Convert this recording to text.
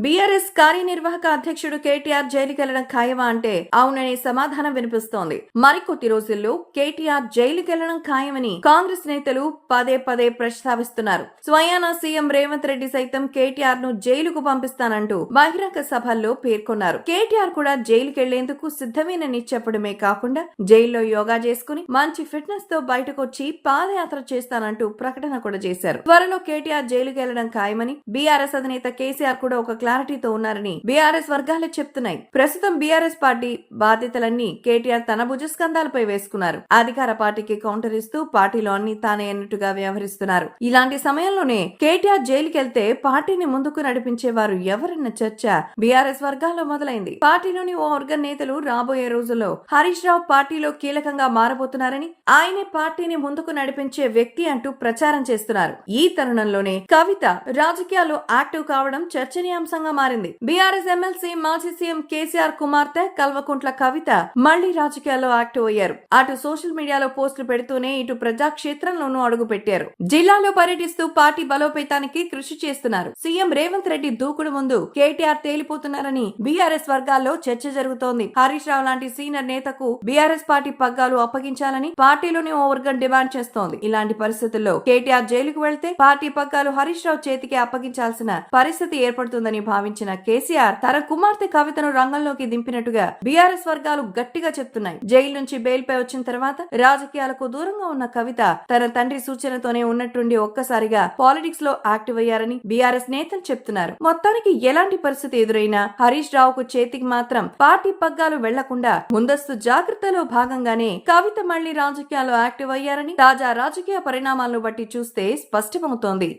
BRS కార్యనిర్వాహక అధ్యక్షుడు కేటీఆర్ జైలుకెళ్లడం ఖాయమా అంటే అవుననే సమాధానం వినిపిస్తోంది. మరికొద్ది రోజుల్లో కేటీఆర్ జైలుకెళ్లడం ఖాయమని కాంగ్రెస్ నేతలు పదే పదే ప్రస్తావిస్తున్నారు. స్వయానా సీఎం రేవంత్ రెడ్డి సైతం కేటీఆర్ ను జైలుకు పంపిస్తానంటూ బహిరంగ సభల్లో పేర్కొన్నారు. కేటీఆర్ కూడా జైలుకెళ్లేందుకు సిద్ధమేనని చెప్పడమే కాకుండా జైల్లో యోగా చేసుకుని మంచి ఫిట్నెస్ తో బయటకొచ్చి పాదయాత్ర చేస్తానంటూ ప్రకటన కూడా చేశారు. త్వరలో కేటీఆర్ జైలుకెళ్లడం ఖాయమని బీఆర్ఎస్ అధినేత కేసీఆర్ కూడా ఒక క్లారిటీతో ఉన్నారని బీఆర్ఎస్ వర్గాలే చెప్తున్నాయి. ప్రస్తుతం బీఆర్ఎస్ పార్టీ బాధ్యతలన్నీ కేటీఆర్ తన భుజస్కంధాలపై వేసుకున్నారు. అధికార పార్టీకి కౌంటర్ ఇస్తూ పార్టీలో అన్ని తానే అన్నట్టుగా వ్యవహరిస్తున్నారు. ఇలాంటి సమయంలోనే కేటీఆర్ జైలుకెళ్తే పార్టీని ముందుకు నడిపించే వారు ఎవరన్న చర్చ బీఆర్ఎస్ వర్గాల్లో మొదలైంది. పార్టీలోని ఓ వర్గ నేతలు రాబోయే రోజుల్లో హరీష్ రావు పార్టీలో కీలకంగా మారబోతున్నారని, ఆయనే పార్టీని ముందుకు నడిపించే వ్యక్తి అంటూ ప్రచారం చేస్తున్నారు. ఈ తరుణంలోనే కవిత రాజకీయాల్లో యాక్టివ్ కావడం చర్చనీయాంశంగా మారింది. బీఆర్ఎస్ ఎమ్మెల్సీ మాజీ సీఎం కేసీఆర్ కుమార్తె కల్వకుంట్ల కవిత మళ్లీ రాజకీయాల్లో యాక్టివ్ అయ్యారు. అటు సోషల్ మీడియాలో పోస్టులు పెడుతూనే ఇటు ప్రజాక్షేత్రంలోనూ అడుగు పెట్టారు. జిల్లాలో పర్యటిస్తూ పార్టీ బలోపేతానికి కృషి చేస్తున్నారు. సీఎం రేవంత్ రెడ్డి దూకుడు ముందు కేటీఆర్ తేలిపోతున్నారని బీఆర్ఎస్ వర్గాల్లో చర్చ జరుగుతోంది. హరీష్ రావు లాంటి సీనియర్ నేతకు బీఆర్ఎస్ పార్టీ పగ్గాలు అప్పగించాలని పార్టీలోని ఓ వర్గం డిమాండ్ చేస్తోంది. ఇలాంటి పరిస్థితుల్లో కేటీఆర్ జైలుకు వెళ్తే పార్టీ పగ్గాలు హరీష్ రావు చేతికి అప్పగించాల్సిన పరిస్థితి ఏర్పడుతుందని భావించిన కేసీఆర్ తన కుమార్తె కవితను రంగంలోకి దింపినట్టుగా బీఆర్ఎస్ వర్గాలు గట్టిగా చెప్తున్నాయి. జైలు నుంచి బెయిల్ పై వచ్చిన తర్వాత రాజకీయాలకు దూరంగా ఉన్న కవిత తన తండ్రి సూచనతోనే ఉన్నట్టుండి ఒక్కసారిగా పాలిటిక్స్ లో యాక్టివ్ అయ్యారని బీఆర్ఎస్ నేతలు చెప్తున్నారు. మొత్తానికి ఎలాంటి పరిస్థితి ఎదురైనా హరీష్ రావుకు చేతికి మాత్రం పార్టీ పగ్గాలు వెళ్లకుండా ముందస్తు జాగ్రత్తలో భాగంగానే కవిత మళ్లీ రాజకీయాల్లో యాక్టివ్ అయ్యారని తాజా రాజకీయ పరిణామాలను బట్టి చూస్తే స్పష్టమవుతోంది.